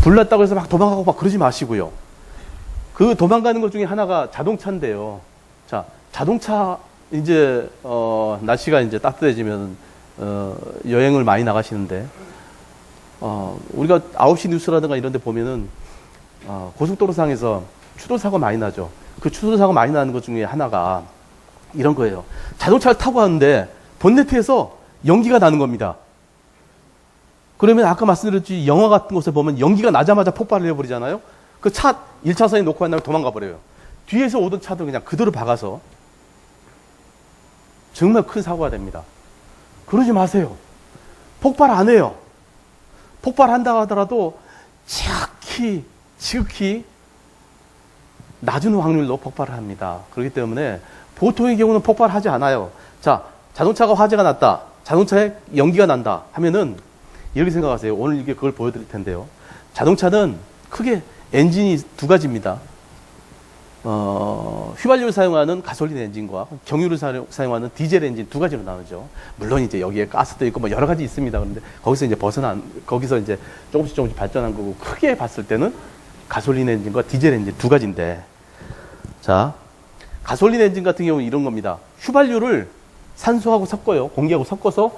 불났다고 해서 막 도망가고 막 그러지 마시고요. 그 도망가는 것 중에 하나가 자동차인데요. 자, 자동차 이제 날씨가 이제 따뜻해지면 여행을 많이 나가시는데 우리가 9시 뉴스라든가 이런 데 보면은 고속도로상에서 추돌사고 많이 나죠. 그 추돌사고 많이 나는 것 중에 하나가 이런 거예요. 자동차를 타고 가는데 본네트에서 연기가 나는 겁니다. 그러면 아까 말씀드렸지 영화 같은 곳에 보면 연기가 나자마자 폭발을 해버리잖아요. 그 차 1차선에 놓고 간 다음에 도망가 버려요. 뒤에서 오던 차도 그냥 그대로 박아서 정말 큰 사고가 됩니다. 그러지 마세요. 폭발 안 해요. 폭발한다 하더라도 지극히 낮은 확률로 폭발을 합니다. 그렇기 때문에 보통의 경우는 폭발하지 않아요. 자, 자동차가 화재가 났다. 자동차에 연기가 난다 하면은 이렇게 생각하세요. 오늘 이게 그걸 보여드릴 텐데요. 자동차는 크게 엔진이 두 가지입니다. 휘발유를 사용하는 가솔린 엔진과 경유를 사용하는 디젤 엔진 두 가지로 나누죠. 물론 이제 여기에 가스도 있고 뭐 여러 가지 있습니다. 그런데 거기서 이제 거기서 이제 조금씩 발전한 거고 크게 봤을 때는 가솔린 엔진과 디젤 엔진 두 가지인데, 자, 가솔린 엔진 같은 경우는 이런 겁니다. 휘발유를 산소하고 섞어요. 공기하고 섞어서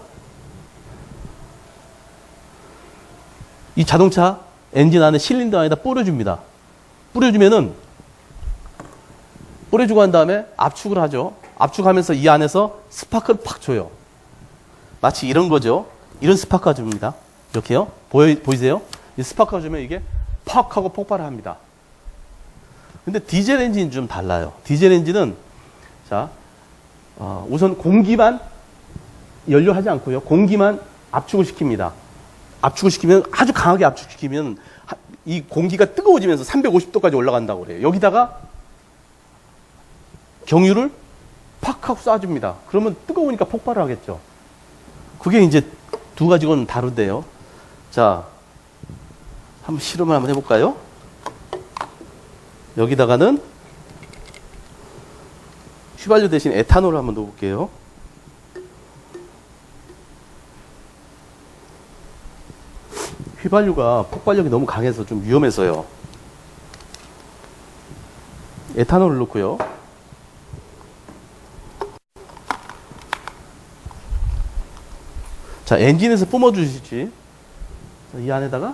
이 자동차 엔진 안에 실린더 안에다 뿌려줍니다. 뿌려주고 한 다음에 압축을 하죠. 압축하면서 이 안에서 스파크를 팍 줘요. 마치 이런 거죠. 이런 스파크가 줍니다. 이렇게요. 보이세요? 이 스파크가 주면 이게 팍 하고 폭발을 합니다. 근데 디젤 엔진은 좀 달라요. 디젤 엔진은 자, 우선 공기만 연료하지 않고요. 공기만 압축을 시킵니다. 압축을 시키면 아주 강하게 압축시키면 이 공기가 뜨거워지면서 350도까지 올라간다고 그래요. 여기다가 경유를 팍 하고 쏴줍니다. 그러면 뜨거우니까 폭발을 하겠죠. 그게 이제 두 가지고는 다른데요. 자, 한번 실험을 한번 해볼까요? 여기다가는 휘발유 대신 에탄올을 한번 넣어볼게요. 휘발유가 폭발력이 너무 강해서 좀 위험해서요. 에탄올을 넣고요. 자, 엔진에서 뿜어주시지. 이 안에다가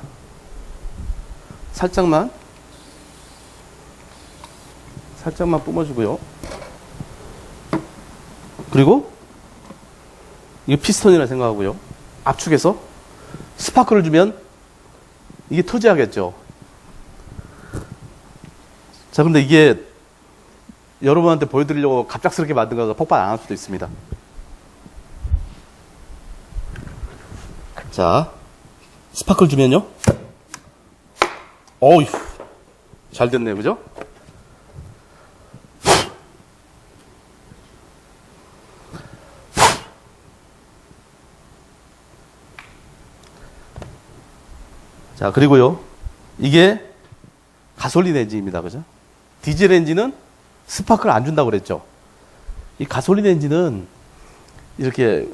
살짝만 뿜어주고요. 그리고 이게 피스톤이라 생각하고요. 압축해서 스파크를 주면 이게 터지하겠죠. 자, 근데 이게 여러분한테 보여드리려고 갑작스럽게 만든 거라서 폭발 안 할 수도 있습니다. 자, 스파크를 주면요. 어휴, 잘 됐네요. 그죠? 자, 그리고요. 이게 가솔린 엔진입니다. 그죠? 디젤 엔진은 스파크를 안 준다고 그랬죠. 이 가솔린 엔진은 이렇게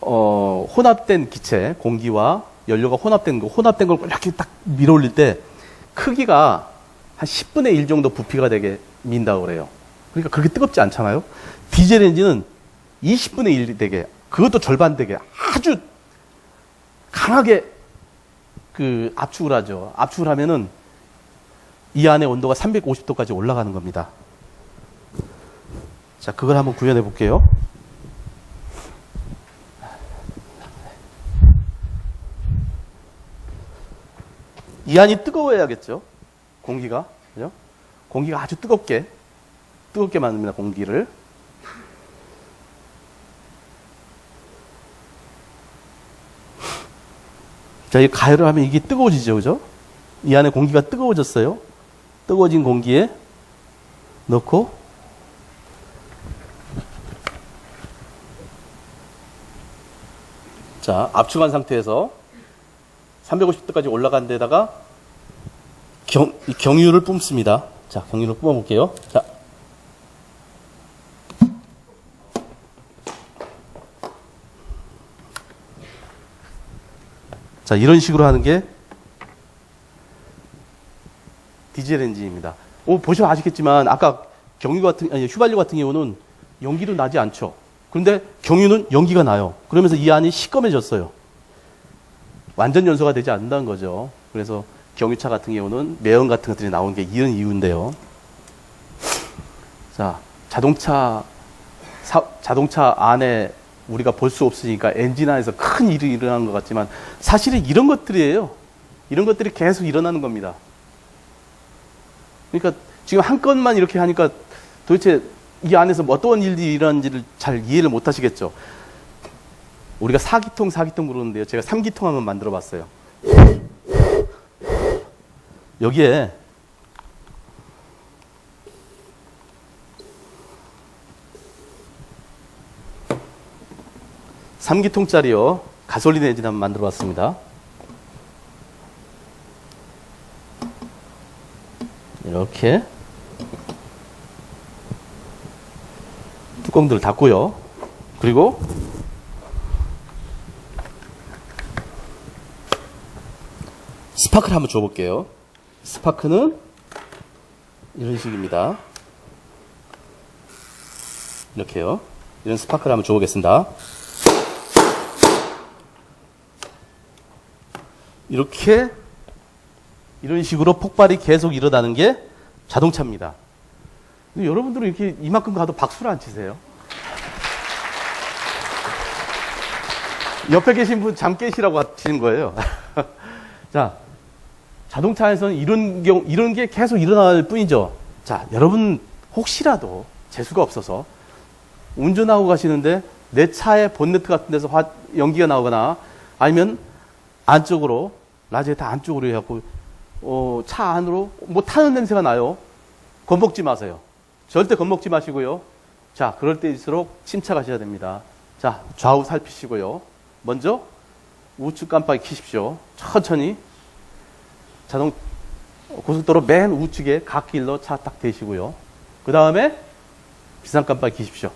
혼합된 기체, 공기와 연료가 혼합된 걸 이렇게 딱 밀어 올릴 때 크기가 한 10분의 1 정도 부피가 되게 민다고 그래요. 그러니까 그렇게 뜨겁지 않잖아요. 디젤 엔진은 20분의 1 되게, 그것도 절반 되게 아주 강하게 그 압축을 하죠. 압축을 하면은 이 안에 온도가 350도까지 올라가는 겁니다. 자, 그걸 한번 구현해 볼게요. 이 안이 뜨거워야겠죠. 공기가. 그죠? 공기가 아주 뜨겁게 만듭니다. 공기를. 자, 이 가열을 하면 이게 뜨거워지죠. 그죠? 이 안에 공기가 뜨거워졌어요. 뜨거워진 공기에 넣고 자, 압축한 상태에서 350도까지 올라간 데다가 경유를 뿜습니다. 자, 경유를 뿜어볼게요. 자, 이런 식으로 하는 게 디젤 엔진입니다. 보시면 아시겠지만 아까 휘발유 같은 경우는 연기도 나지 않죠. 그런데 경유는 연기가 나요. 그러면서 이 안이 시꺼매졌어요. 완전 연소가 되지 않는다는 거죠. 그래서 경유차 같은 경우는 매연 같은 것들이 나오는 게 이런 이유인데요. 자, 자동차 안에 우리가 볼 수 없으니까 엔진 안에서 큰 일이 일어나는 것 같지만 사실은 이런 것들이에요. 이런 것들이 계속 일어나는 겁니다. 그러니까 지금 한 건만 이렇게 하니까 도대체 이 안에서 어떤 일이 일어나는지를 잘 이해를 못 하시겠죠. 우리가 4기통 부르는데요. 제가 3기통 한번 만들어 봤어요. 여기에 (3기통짜리요) 가솔린 엔진 한번 만들어 봤습니다. 이렇게 뚜껑들을 닫고요. 그리고 스파크를 한번 줘볼게요. 스파크는 이런 식입니다. 이렇게요. 이런 스파크를 한번 줘보겠습니다. 이런 식으로 폭발이 계속 일어나는 게 자동차입니다. 근데 여러분들은 이렇게 이만큼 가도 박수를 안 치세요? 옆에 계신 분 잠 깨시라고 하시는 거예요. 자, 자동차에서는 이런 게 계속 일어날 뿐이죠. 자, 여러분 혹시라도 재수가 없어서 운전하고 가시는데 내 차의 본네트 같은 데서 연기가 나오거나 아니면 안쪽으로, 라지에타 안쪽으로 해갖고 차 안으로 뭐 타는 냄새가 나요. 겁먹지 마세요. 절대 겁먹지 마시고요. 자, 그럴 때일수록 침착하셔야 됩니다. 자, 좌우 살피시고요. 먼저 우측 깜빡이 켜십시오. 천천히 고속도로 맨 우측에 갓길로 차 딱 대시고요. 그 다음에 비상 깜빡이 켜십시오.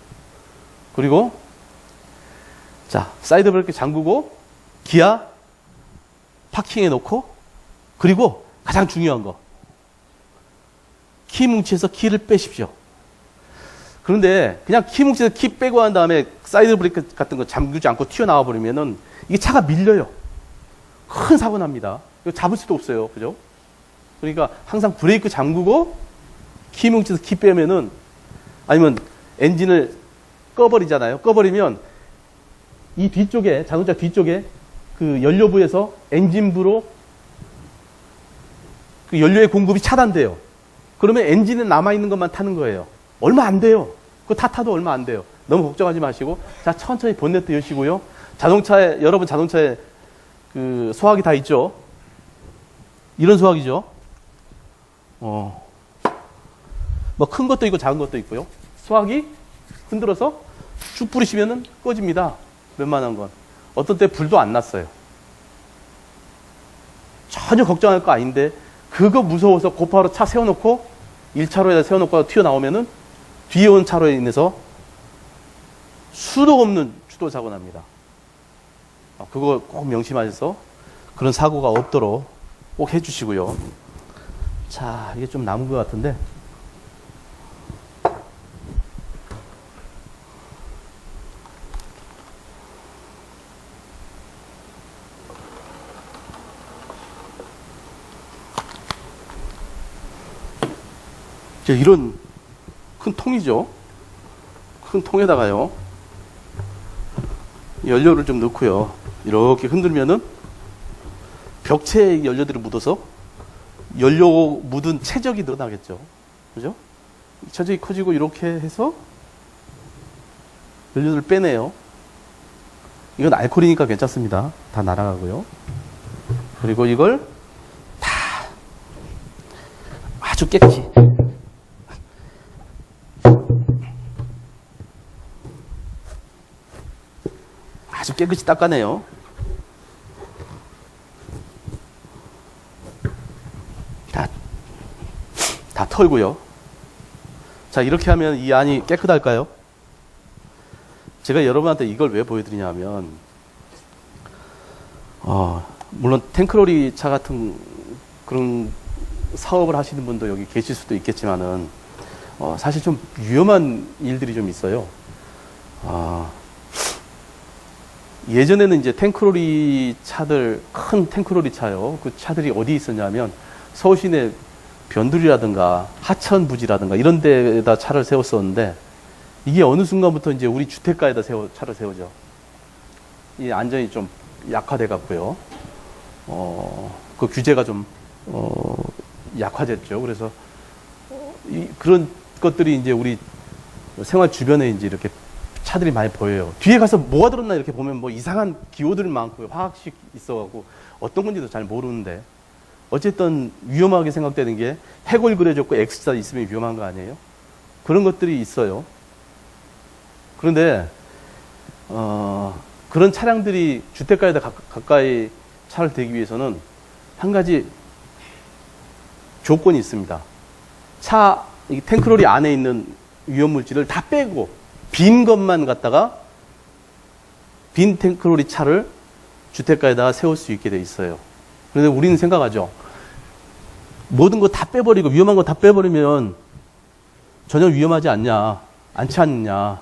그리고 자, 사이드 브레이크 잠그고 기아 파킹해 놓고, 그리고 가장 중요한 거, 키 뭉치에서 키를 빼십시오. 그런데 그냥 키 뭉치에서 키 빼고 한 다음에 사이드 브레이크 같은 거 잠그지 않고 튀어나와 버리면은 이게 차가 밀려요. 큰 사고 납니다. 이거 잡을 수도 없어요. 그죠? 그러니까 항상 브레이크 잠그고 키 뭉치에서 키 빼면은, 아니면 엔진을 꺼버리잖아요. 꺼버리면 이 뒤쪽에, 자동차 뒤쪽에 그 연료부에서 엔진부로 그 연료의 공급이 차단돼요. 그러면 엔진에 남아있는 것만 타는 거예요. 얼마 안 돼요. 그거 다 타도 얼마 안 돼요. 너무 걱정하지 마시고, 자, 천천히 본네트 여시고요. 여러분 자동차에 그 소화기 다 있죠? 이런 소화기죠? 뭐 큰 것도 있고 작은 것도 있고요. 소화기 흔들어서 쭉 뿌리시면은 꺼집니다. 웬만한 건. 어떤 때 불도 안 났어요. 전혀 걱정할 거 아닌데, 그거 무서워서 곧바로 차 세워놓고 1차로에다 세워놓고 튀어나오면은 뒤에 온 차로에 인해서 수도 없는 추돌 사고 납니다. 그거 꼭 명심하셔서 그런 사고가 없도록 꼭 해주시고요. 자, 이게 좀 남은 것 같은데, 이런 큰 통이죠. 큰 통에다가요, 연료를 좀 넣고요. 이렇게 흔들면은 벽체에 연료들이 묻어서 연료 묻은 최적이 늘어나겠죠. 그죠? 최적이 커지고 이렇게 해서 연료를 빼내요. 이건 알코올이니까 괜찮습니다. 다 날아가고요. 그리고 이걸 다 아주 깨끗이, 아주 깨끗이 닦아내요. 다 털고요. 자, 이렇게 하면 이 안이 깨끗할까요? 제가 여러분한테 이걸 왜 보여드리냐 하면, 물론 탱크로리 차 같은 그런 사업을 하시는 분도 여기 계실 수도 있겠지만은, 사실 좀 위험한 일들이 좀 있어요. 예전에는 이제 탱크로리 차들, 큰 탱크로리 차요. 그 차들이 어디 있었냐면 서울 시내 변두리라든가 하천 부지라든가 이런 데에다 차를 세웠었는데, 이게 어느 순간부터 이제 우리 주택가에다 차를 세우죠. 이 안전이 좀 약화돼 갖고요. 그 규제가 좀 약화됐죠. 그래서 그런 것들이 이제 우리 생활 주변에 이제 이렇게 차들이 많이 보여요. 뒤에 가서 뭐가 들었나 이렇게 보면 뭐 이상한 기호들 많고요. 화학식 있어갖고 어떤 건지도 잘 모르는데, 어쨌든 위험하게 생각되는 게 해골 그려졌고 X자 있으면 위험한 거 아니에요? 그런 것들이 있어요. 그런데 그런 차량들이 주택가에다 가까이 차를 대기 위해서는 한 가지 조건이 있습니다. 이 탱크로리 안에 있는 위험물질을 다 빼고 빈 것만 갖다가 빈 탱크로리 차를 주택가에다가 세울 수 있게 돼 있어요. 그런데 우리는 생각하죠. 모든 거 다 빼버리고 위험한 거 다 빼버리면 전혀 위험하지 않지 않느냐.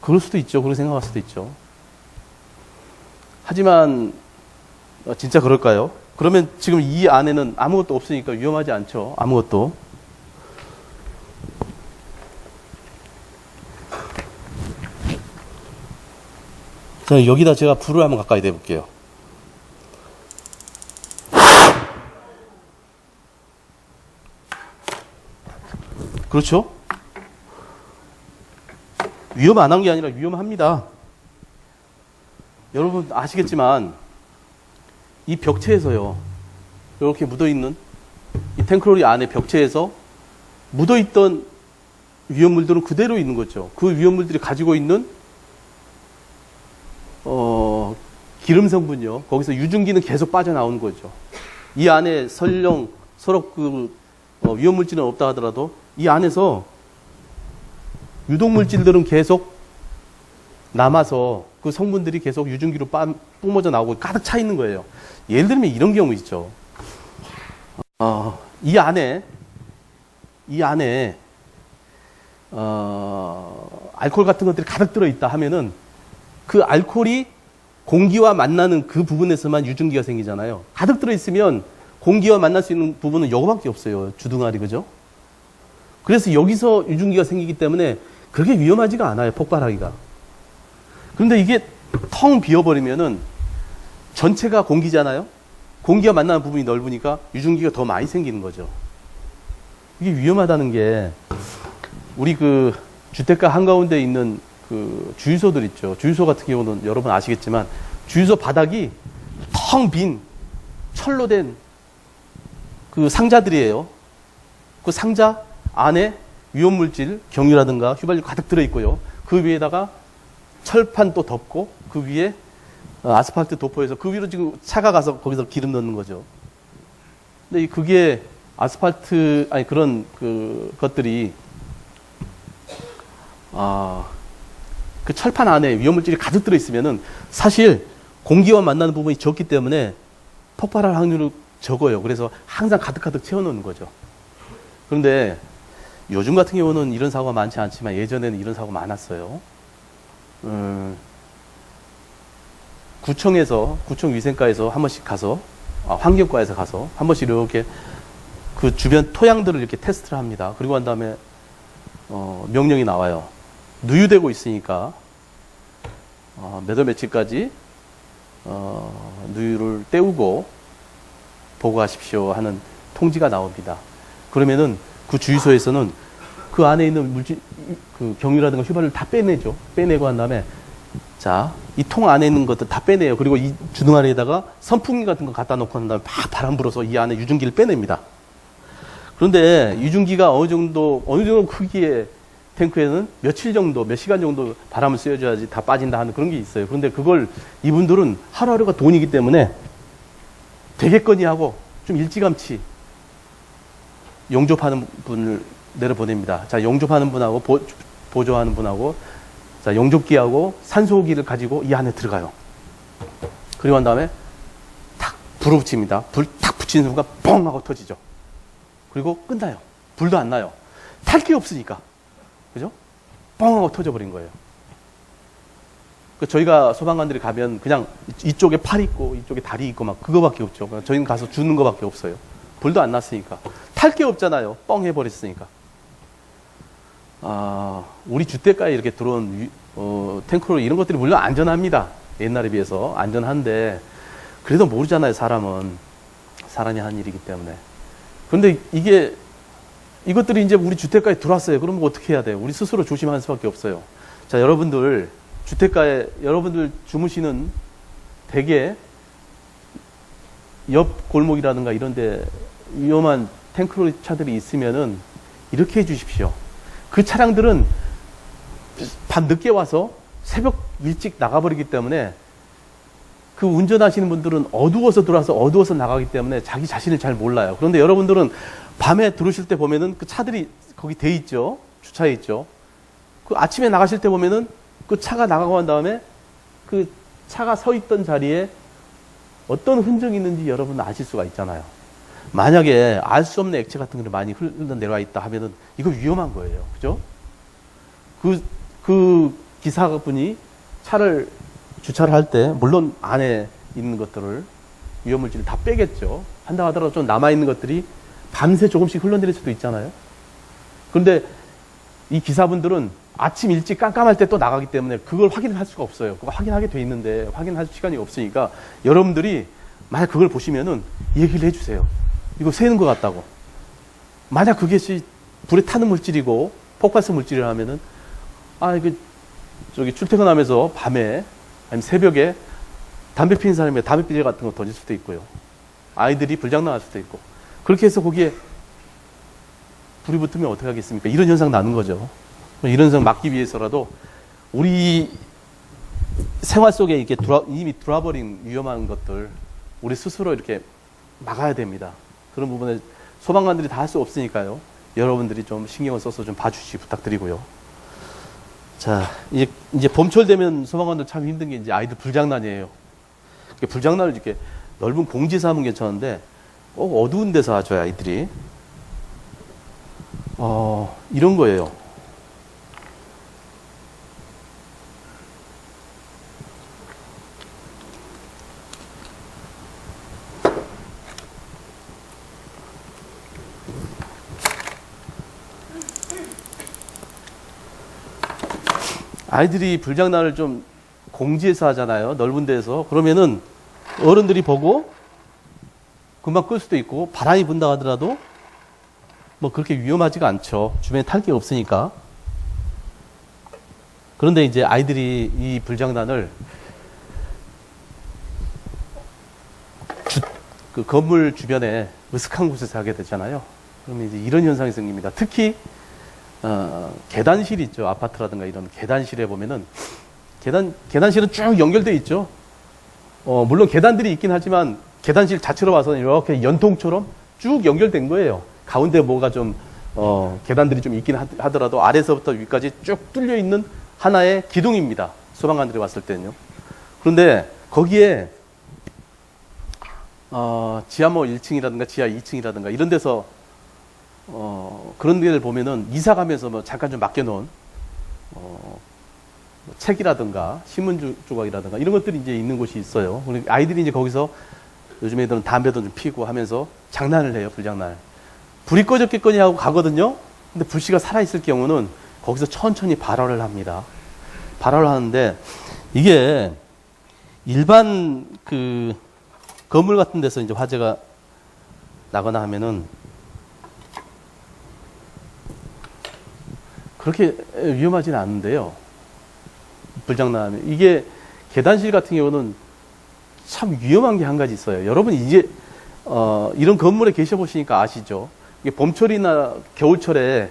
그럴 수도 있죠. 그렇게 생각할 수도 있죠. 하지만 진짜 그럴까요? 그러면 지금 이 안에는 아무것도 없으니까 위험하지 않죠. 아무것도. 자, 여기다 제가 불을 한번 가까이 대볼게요. 그렇죠? 위험 안 한 게 아니라 위험합니다. 여러분 아시겠지만 이 벽체에서요, 이렇게 묻어있는 이 탱크로리 안에 벽체에서 묻어있던 위험물들은 그대로 있는 거죠. 그 위험물들이 가지고 있는 기름 성분요, 거기서 유증기는 계속 빠져나오는 거죠. 이 안에 설령 서로 위험물질은 없다 하더라도 이 안에서 유독물질들은 계속 남아서 그 성분들이 계속 유증기로 뿜어져 나오고 가득 차 있는 거예요. 예를 들면 이런 경우 있죠. 이 안에 알코올 같은 것들이 가득 들어있다 하면은 그 알코올이 공기와 만나는 그 부분에서만 유증기가 생기잖아요. 가득 들어있으면 공기와 만날 수 있는 부분은 요거밖에 없어요. 주둥아리, 그죠? 그래서 여기서 유증기가 생기기 때문에 그렇게 위험하지가 않아요. 폭발하기가. 그런데 이게 텅 비어버리면은 전체가 공기잖아요. 공기와 만나는 부분이 넓으니까 유증기가 더 많이 생기는 거죠. 이게 위험하다는 게 우리 그 주택가 한가운데 있는 그 주유소들 있죠. 주유소 같은 경우는 여러분 아시겠지만 주유소 바닥이 텅 빈 철로 된 그 상자들이에요. 그 상자 안에 위험물질, 경유라든가 휘발유 가득 들어있고요. 그 위에다가 철판 또 덮고 그 위에 아스팔트 도포해서 그 위로 지금 차가 가서 거기서 기름 넣는 거죠. 근데 그게 아스팔트, 아니 그런 그 것들이 그 철판 안에 위험물질이 가득 들어있으면은 사실 공기와 만나는 부분이 적기 때문에 폭발할 확률은 적어요. 그래서 항상 가득가득 채워놓는 거죠. 그런데 요즘 같은 경우는 이런 사고가 많지 않지만 예전에는 이런 사고가 많았어요. 구청위생과에서 한 번씩 가서, 환경과에서 가서 한 번씩 이렇게 그 주변 토양들을 이렇게 테스트를 합니다. 그리고 한 다음에 명령이 나와요. 누유되고 있으니까 몇 월 며칠까지 누유를 떼우고 보고하십시오 하는 통지가 나옵니다. 그러면은 그 주유소에서는 그 안에 있는 물질, 그 경유라든가 휘발유를 다 빼내죠. 빼내고 한 다음에 자, 이 통 안에 있는 것들 다 빼내요. 그리고 이 주둥아리에다가 선풍기 같은 거 갖다 놓고 한 다음에 막 바람 불어서 이 안에 유증기를 빼냅니다. 그런데 유증기가 어느 정도 크기의 탱크에는 며칠 정도, 몇 시간 정도 바람을 쐬어줘야지 다 빠진다 하는 그런 게 있어요. 그런데 그걸 이분들은 하루하루가 돈이기 때문에 되겠거니 하고 좀 일찌감치 용접하는 분을 내려보냅니다. 자, 용접하는 분하고 보조하는 분하고 자, 용접기하고 산소기를 가지고 이 안에 들어가요. 그리고 한 다음에 탁 불을 붙입니다. 불 탁 붙이는 순간 뻥 하고 터지죠. 그리고 끝나요. 불도 안 나요. 탈 게 없으니까. 그죠? 뻥 하고 터져버린 거예요. 저희가 소방관들이 가면 그냥 이쪽에 팔 있고 이쪽에 다리 있고 막 그거밖에 없죠. 저희는 가서 주는 거밖에 없어요. 불도 안 났으니까. 탈 게 없잖아요. 뻥 해버렸으니까. 우리 주택가에 이렇게 들어온 탱크로 이런 것들이 물론 안전합니다. 옛날에 비해서 안전한데 그래도 모르잖아요. 사람은 사람이 한 일이기 때문에. 그런데 이것들이 이제 우리 주택가에 들어왔어요. 그러면 어떻게 해야 돼요? 우리 스스로 조심하는 수밖에 없어요. 자, 여러분들 주택가에 여러분들 주무시는 대개 옆 골목이라든가 이런데 위험한 탱크로 차들이 있으면은 이렇게 해주십시오. 그 차량들은 밤 늦게 와서 새벽 일찍 나가버리기 때문에 그 운전하시는 분들은 어두워서 들어와서 어두워서 나가기 때문에 자기 자신을 잘 몰라요. 그런데 여러분들은 밤에 들어오실 때 보면은 그 차들이 거기 돼 있죠. 주차해 있죠. 그 아침에 나가실 때 보면은 그 차가 나가고 난 다음에 그 차가 서 있던 자리에 어떤 흔적이 있는지 여러분 아실 수가 있잖아요. 만약에 알 수 없는 액체 같은 게 많이 흘러내려와 있다 하면은 이거 위험한 거예요. 그죠? 그 기사분이 차를 주차를 할 때 물론 안에 있는 것들을 위험물질을 다 빼겠죠. 한다 하더라도 좀 남아있는 것들이 밤새 조금씩 흘러내릴 수도 있잖아요. 그런데 이 기사분들은 아침 일찍 깜깜할 때 또 나가기 때문에 그걸 확인을 할 수가 없어요. 그거 확인하게 돼 있는데 확인할 시간이 없으니까 여러분들이 만약 그걸 보시면은 얘기를 해주세요. 이거 새는 것 같다고. 만약 그것이 불에 타는 물질이고 폭발성 물질이라면은 저기 출퇴근하면서 밤에 아니면 새벽에 담배 피는 사람이 담배 피제 같은 거 던질 수도 있고요. 아이들이 불장난할 수도 있고. 그렇게 해서 거기에 불이 붙으면 어떻게 하겠습니까? 이런 현상 나는 거죠. 이런 현상 막기 위해서라도 우리 생활 속에 이렇게 이미 들어와버린 위험한 것들 우리 스스로 이렇게 막아야 됩니다. 그런 부분에 소방관들이 다 할 수 없으니까요. 여러분들이 좀 신경을 써서 좀 봐주시기 부탁드리고요. 자, 이제 봄철 되면 소방관들 참 힘든 게 이제 아이들 불장난이에요. 불장난을 이렇게 넓은 공지에서 하면 괜찮은데 꼭 어두운 데서 하죠, 아이들이. 이런 거예요. 아이들이 불장난을 좀 공지에서 하잖아요. 넓은 데서. 그러면은 어른들이 보고 금방 끌 수도 있고 바람이 분다 하더라도 뭐 그렇게 위험하지가 않죠. 주변에 탈 게 없으니까. 그런데 이제 아이들이 이 불장난을 그 건물 주변에 으슥한 곳에서 하게 되잖아요. 그러면 이제 이런 현상이 생깁니다. 특히 계단실 있죠. 아파트라든가 이런 계단실에 보면은 계단실은 쭉 연결되어 있죠. 물론 계단들이 있긴 하지만 계단실 자체로 와서는 이렇게 연통처럼 쭉 연결된 거예요. 가운데 뭐가 좀 계단들이 좀 있긴 하더라도 아래서부터 위까지 쭉 뚫려 있는 하나의 기둥입니다. 소방관들이 왔을 때는요. 그런데 거기에 지하 뭐 1층이라든가 지하 2층이라든가 이런 데서 그런 데를 보면은 이사 가면서 뭐 잠깐 좀 맡겨놓은 뭐 책이라든가 신문 조각이라든가 이런 것들이 이제 있는 곳이 있어요. 아이들이 이제 거기서 요즘 애들은 담배도 좀 피우고 하면서 장난을 해요. 불장난. 불이 꺼졌겠거니 하고 가거든요. 근데 불씨가 살아있을 경우는 거기서 천천히 발화를 합니다. 발화를 하는데 이게 일반 그 건물 같은 데서 이제 화재가 나거나 하면은 그렇게 위험하지는 않은데요. 불장난하면. 이게 계단실 같은 경우는 참 위험한 게 한 가지 있어요. 여러분 이제 이런 건물에 계셔 보시니까 아시죠? 이게 봄철이나 겨울철에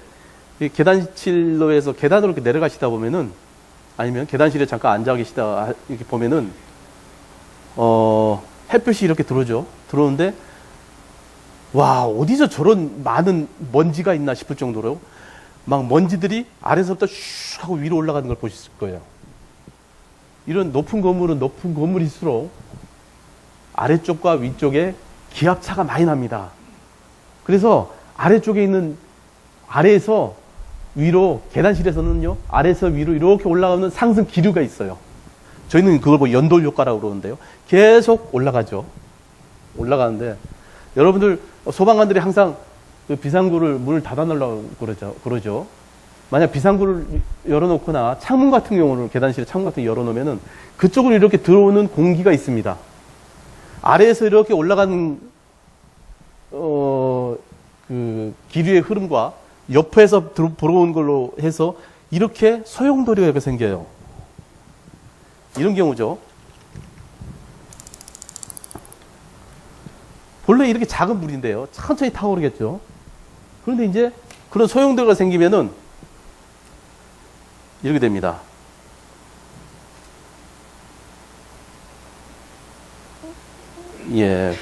계단실로 해서 계단으로 이렇게 내려가시다 보면은 아니면 계단실에 잠깐 앉아 계시다 이렇게 보면은 햇볕이 이렇게 들어오죠. 들어오는데 와, 어디서 저런 많은 먼지가 있나 싶을 정도로 막 먼지들이 아래서부터 슉 하고 위로 올라가는 걸 보실 거예요. 이런 높은 건물은 높은 건물일수록 아래쪽과 위쪽에 기압차가 많이 납니다. 그래서 아래쪽에 있는 아래에서 위로 계단실에서는요 아래에서 위로 이렇게 올라가는 상승 기류가 있어요. 저희는 그걸 뭐 연돌 효과라고 그러는데요. 계속 올라가죠. 올라가는데 여러분들 소방관들이 항상 그 비상구를 문을 닫아놓으려고 그러죠. 만약 비상구를 열어놓거나 창문 같은 경우는 계단실에 창문 같은 거 열어놓으면은 그쪽으로 이렇게 들어오는 공기가 있습니다. 아래에서 이렇게 올라가는 그 기류의 흐름과 옆에서 들어온 걸로 해서 이렇게 소용돌이가 이렇게 생겨요. 이런 경우죠. 본래 이렇게 작은 물인데요. 천천히 타오르겠죠. 그런데 이제 그런 소용돌이가 생기면은 이렇게 됩니다. 예.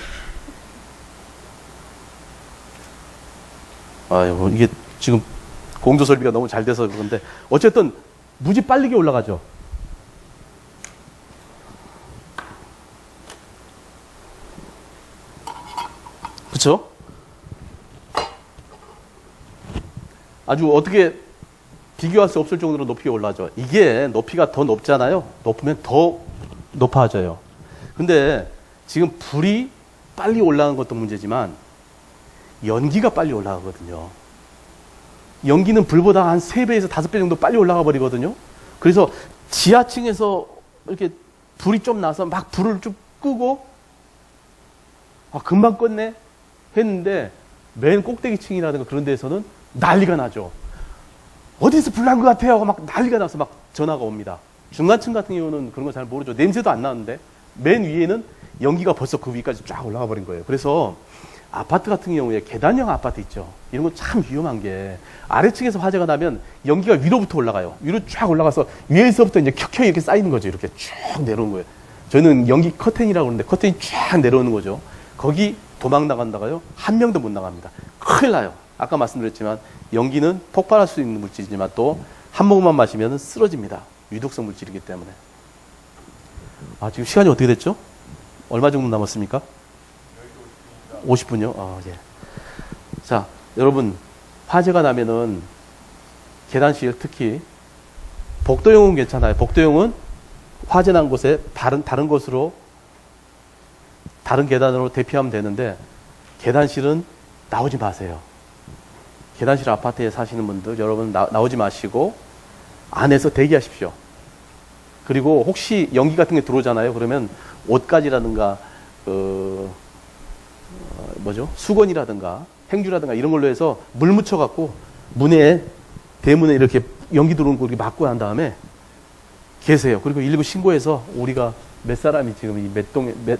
아유, 이게 지금 공조 설비가 너무 잘 돼서 그런데 어쨌든 무지 빠르게 올라가죠. 그렇죠? 아주 어떻게 비교할 수 없을 정도로 높이가 올라가죠. 이게 높이가 더 높잖아요. 높으면 더 높아져요. 근데 지금 불이 빨리 올라가는 것도 문제지만 연기가 빨리 올라가거든요. 연기는 불보다 한 3배에서 5배 정도 빨리 올라가 버리거든요. 그래서 지하층에서 이렇게 불이 좀 나서 막 불을 쭉 끄고 금방 껐네 했는데 맨 꼭대기층이라든가 그런 데에서는 난리가 나죠. 어디서 불난 것 같아요 하고 막 난리가 나서 막 전화가 옵니다. 중간층 같은 경우는 그런 거 잘 모르죠. 냄새도 안 나는데 맨 위에는 연기가 벌써 그 위까지 쫙 올라가 버린 거예요. 그래서 아파트 같은 경우에 계단형 아파트 있죠. 이런 건 참 위험한 게 아래층에서 화재가 나면 연기가 위로부터 올라가요. 위로 쫙 올라가서 위에서부터 이제 켜켜 이렇게 쌓이는 거죠. 이렇게 쭉 내려오는 거예요. 저희는 연기 커튼이라고 그러는데 커튼이 쫙 내려오는 거죠. 거기 도망 나간다가요. 한 명도 못 나갑니다. 큰일 나요. 아까 말씀드렸지만 연기는 폭발할 수 있는 물질이지만 또 한 모금만 마시면 쓰러집니다. 유독성 물질이기 때문에. 지금 시간이 어떻게 됐죠? 얼마 정도 남았습니까? 50분요? 예. 자, 여러분, 화재가 나면은 계단실 특히 복도형은 괜찮아요. 복도형은 화재 난 곳에 다른 곳으로 다른 계단으로 대피하면 되는데 계단실은 나오지 마세요. 계단실 아파트에 사시는 분들 여러분 나오지 마시고 안에서 대기하십시오. 그리고 혹시 연기 같은 게 들어오잖아요. 그러면 옷가지라든가 수건이라든가 행주라든가 이런 걸로 해서 물 묻혀갖고 대문에 이렇게 연기 들어오는 거 이렇게 막고 난 다음에 계세요. 그리고 119 신고해서 우리가 몇 사람이 지금 이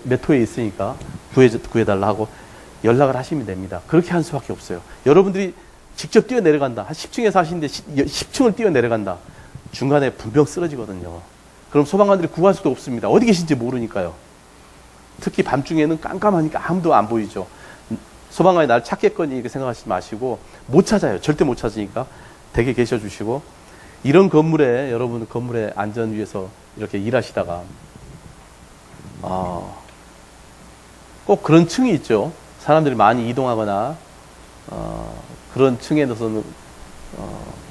몇 호에 있으니까 구해달라 하고 연락을 하시면 됩니다. 그렇게 할 수밖에 없어요. 여러분들이 직접 뛰어내려간다. 한 10층에 사시는데 10층을 뛰어내려간다. 중간에 분명 쓰러지거든요. 그럼 소방관들이 구할 수도 없습니다. 어디 계신지 모르니까요. 특히 밤중에는 깜깜하니까 아무도 안 보이죠. 소방관이 나를 찾겠거니 이렇게 생각하지 마시고 못 찾아요. 절대 못 찾으니까 댁에 계셔 주시고 이런 건물에 여러분 건물의 안전 위해서 이렇게 일하시다가 꼭 그런 층이 있죠. 사람들이 많이 이동하거나 그런 층에서는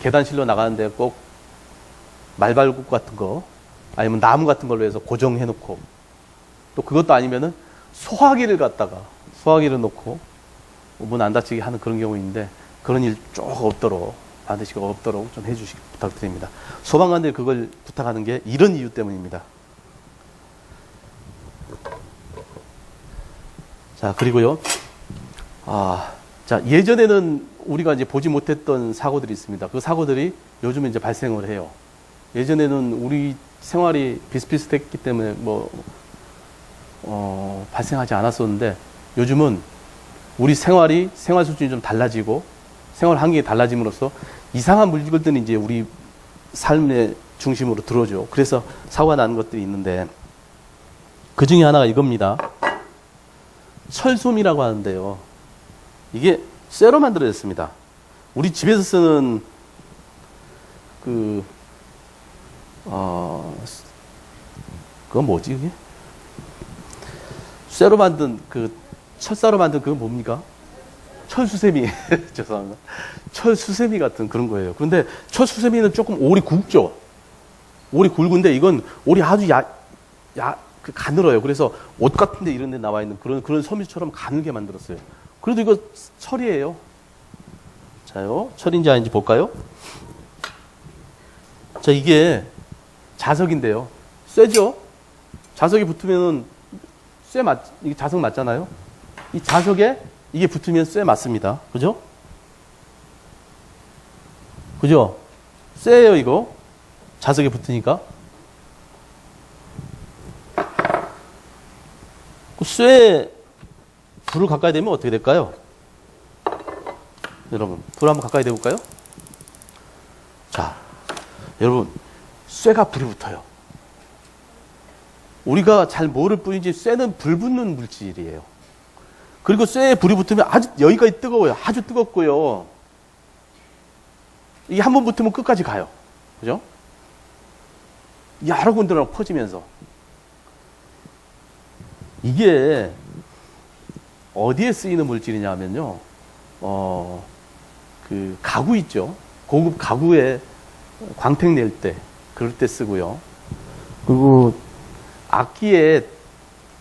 계단실로 나가는데 꼭 말발굽 같은 거 아니면 나무 같은 걸로 해서 고정해 놓고 또 그것도 아니면은 소화기를 놓고 문 안 닫히게 하는 그런 경우 있는데 그런 일 쭉 없도록 반드시 없도록 좀 해주시기 부탁드립니다. 소방관들이 그걸 부탁하는 게 이런 이유 때문입니다. 자, 그리고요. 자, 예전에는 우리가 이제 보지 못했던 사고들이 있습니다. 그 사고들이 요즘에 이제 발생을 해요. 예전에는 우리 생활이 비슷비슷했기 때문에 발생하지 않았었는데 요즘은 우리 생활 수준이 좀 달라지고 생활 환경이 달라짐으로써 이상한 물질들이 이제 우리 삶의 중심으로 들어오죠. 그래서 사고가 나는 것들이 있는데 그 중에 하나가 이겁니다. 철솜이라고 하는데요. 이게 쇠로 만들어졌습니다. 우리 집에서 쓰는 그건 뭐지, 그게? 쇠로 만든 철사로 만든 그건 뭡니까? 철수세미. 죄송합니다. 철수세미 같은 그런 거예요. 그런데 철수세미는 조금 올이 굵죠? 올이 굵은데 이건 올이 아주 가늘어요. 그래서 옷 같은 데 이런 데 나와 있는 그런 섬유처럼 가늘게 만들었어요. 그래도 이거 철이에요. 자요. 철인지 아닌지 볼까요? 자, 이게 자석인데요. 쇠죠? 자석이 붙으면은 이게 자석 맞잖아요? 이 자석에 이게 붙으면 쇠 맞습니다. 그죠? 그죠? 쇠예요, 이거. 자석에 붙으니까. 쇠에 불을 가까이 대면 어떻게 될까요? 여러분, 불 한번 가까이 대볼까요? 자, 여러분, 쇠가 불이 붙어요. 우리가 잘 모를 뿐이지 쇠는 불 붙는 물질이에요. 그리고 쇠에 불이 붙으면 아주 여기까지 뜨거워요. 아주 뜨겁고요. 이게 한 번 붙으면 끝까지 가요. 그죠? 여러 군데로 퍼지면서. 이게 어디에 쓰이는 물질이냐 하면요. 그 가구 있죠. 고급 가구에 광택 낼 때, 그럴 때 쓰고요. 그리고 악기에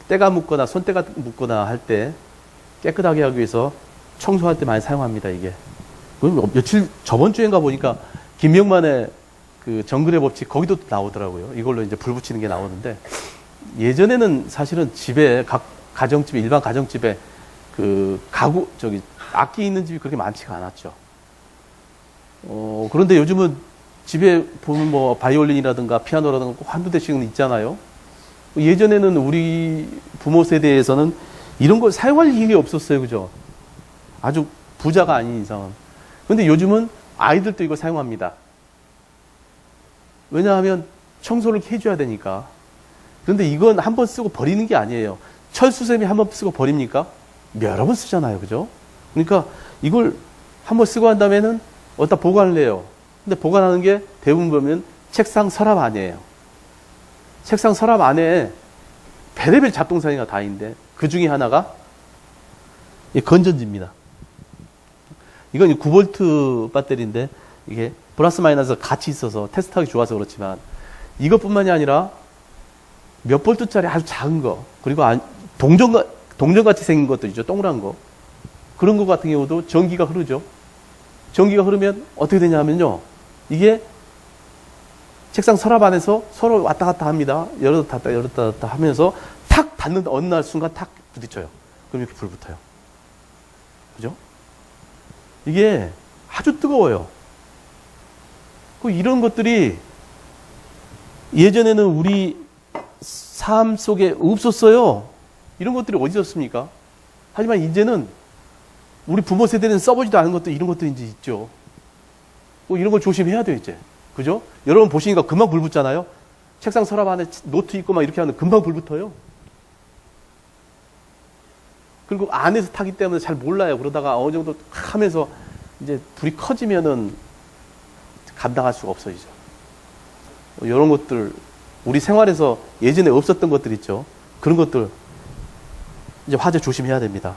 때가 묻거나 손때가 묻거나 할 때 깨끗하게 하기 위해서 청소할 때 많이 사용합니다, 이게. 며칠, 저번 주인가 보니까 김명만의 그 정글의 법칙, 거기도 나오더라고요. 이걸로 이제 불 붙이는 게 나오는데, 예전에는 사실은 집에, 각 가정집에, 일반 가정집에 그 악기 있는 집이 그렇게 많지가 않았죠. 그런데 요즘은 집에 보면 뭐 바이올린이라든가 피아노라든가 꼭 한두 대씩은 있잖아요. 예전에는 우리 부모 세대에서는 이런 걸 사용할 일이 없었어요. 그죠? 아주 부자가 아닌 이상은. 근데 요즘은 아이들도 이걸 사용합니다. 왜냐하면 청소를 해줘야 되니까. 그런데 이건 한 번 쓰고 버리는 게 아니에요. 철수세미 한 번 쓰고 버립니까? 여러 번 쓰잖아요. 그죠? 그러니까 이걸 한 번 쓰고 한 다음에는 어디다 보관을 해요. 근데 보관하는 게 대부분 보면 책상 서랍 안이에요. 책상 서랍 안에 별의별 잡동사니가 다 있는데 그 중에 하나가 이 건전지입니다. 이건 9V 배터리인데 이게 플러스 마이너스 같이 있어서 테스트하기 좋아서 그렇지만 이것뿐만이 아니라 몇 볼트짜리 아주 작은 거 그리고 동전같이 생긴 것도 있죠. 동그란 거. 그런 거 같은 경우도 전기가 흐르죠. 전기가 흐르면 어떻게 되냐면요. 이게 책상 서랍 안에서 서로 왔다 갔다 합니다. 열었다 닫았다 하면서 탁 닫는 어느 날 순간 탁 부딪혀요. 그럼 이렇게 불 붙어요. 그죠? 이게 아주 뜨거워요. 이런 것들이 예전에는 우리 삶 속에 없었어요. 이런 것들이 어디 있었습니까? 하지만 이제는 우리 부모 세대는 써보지도 않은 것도 이런 것들이 이제 있죠. 이런 걸 조심해야 돼요, 이제. 그죠? 여러분 보시니까 금방 불 붙잖아요? 책상 서랍 안에 노트 있고 막 이렇게 하면 금방 불 붙어요. 그리고 안에서 타기 때문에 잘 몰라요. 그러다가 어느 정도 하면서 이제 불이 커지면은 감당할 수가 없어지죠. 이런 것들, 우리 생활에서 예전에 없었던 것들 있죠. 그런 것들, 이제 화재 조심해야 됩니다.